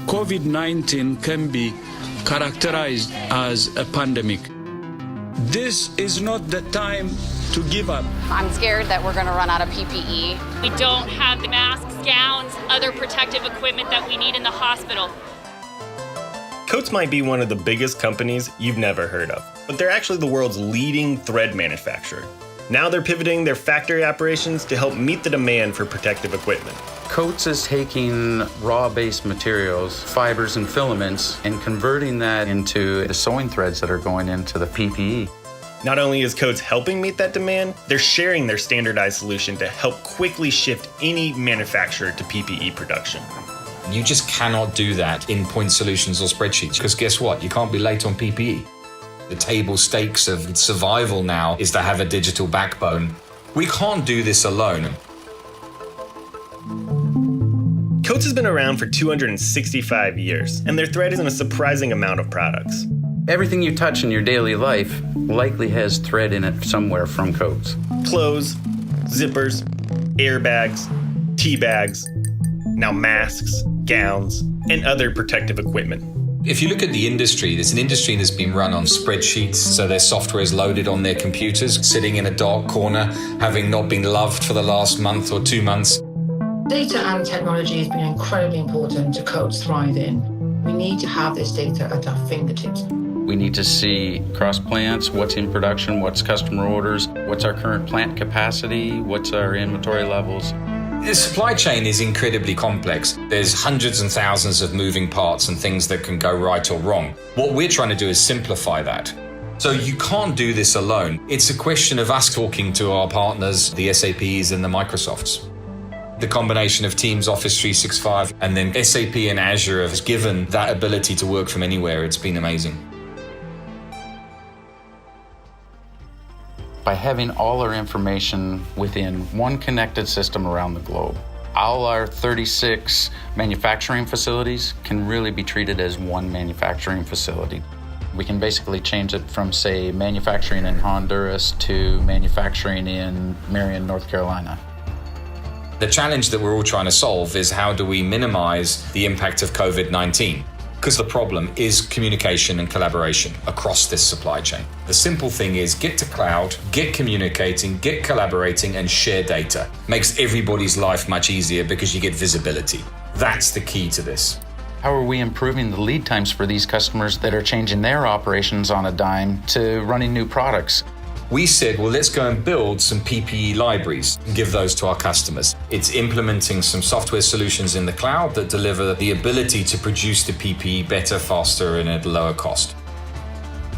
COVID-19 can be characterized as a pandemic. This is not the time to give up. I'm scared that we're going to run out of PPE. We don't have the masks, gowns, other protective equipment that we need in the hospital. Coats might be one of the biggest companies you've never heard of, but they're actually the world's leading thread manufacturer. Now they're pivoting their factory operations to help meet the demand for protective equipment. Coats is taking raw-based materials, fibers and filaments, and converting that into the sewing threads that are going into the PPE. Not only is Coats helping meet that demand, they're sharing their standardized solution to help quickly shift any manufacturer to PPE production. You just cannot do that in point solutions or spreadsheets, because guess what? You can't be late on PPE. The table stakes of survival now is to have a digital backbone. We can't do this alone. Coats has been around for 265 years, and their thread is in a surprising amount of products. Everything you touch in your daily life likely has thread in it somewhere from Coats. Clothes, zippers, airbags, tea bags, now masks, gowns, and other protective equipment. If you look at the industry, there's an industry that's been run on spreadsheets, so their software is loaded on their computers, sitting in a dark corner, having not been loved for the last month or 2 months. Data and technology has been incredibly important to Coats thrive in. We need to have this data at our fingertips. We need to see across plants, what's in production, what's customer orders, what's our current plant capacity, what's our inventory levels. The supply chain is incredibly complex. There's hundreds and thousands of moving parts and things that can go right or wrong. What we're trying to do is simplify that. So you can't do this alone. It's a question of us talking to our partners, the SAPs and the Microsofts. The combination of Teams, Office 365, and then SAP and Azure has given that ability to work from anywhere. It's been amazing. By having all our information within one connected system around the globe, all our 36 manufacturing facilities can really be treated as one manufacturing facility. We can basically change it from, say, manufacturing in Honduras to manufacturing in Marion, North Carolina. The challenge that we're all trying to solve is how do we minimize the impact of COVID-19? Because the problem is communication and collaboration across this supply chain. The simple thing is get to cloud, get communicating, get collaborating, and share data. Makes everybody's life much easier because you get visibility. That's the key to this. How are we improving the lead times for these customers that are changing their operations on a dime to running new products? We said, well, let's go and build some PPE libraries and give those to our customers. It's implementing some software solutions in the cloud that deliver the ability to produce the PPE better, faster, and at a lower cost.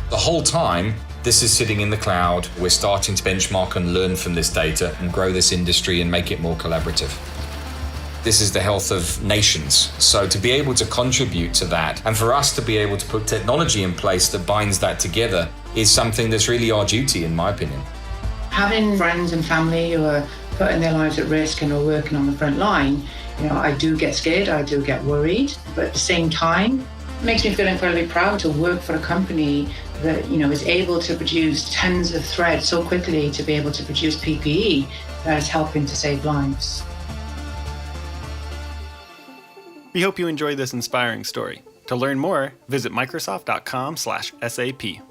The whole time, this is sitting in the cloud. We're starting to benchmark and learn from this data and grow this industry and make it more collaborative. This is the health of nations. So to be able to contribute to that and for us to be able to put technology in place that binds that together is something that's really our duty, in my opinion. Having friends and family who are putting their lives at risk and are working on the front line, I do get scared, I do get worried, but at the same time, it makes me feel incredibly proud to work for a company that, is able to produce tons of threads so quickly to be able to produce PPE that is helping to save lives. We hope you enjoyed this inspiring story. To learn more, visit Microsoft.com/SAP.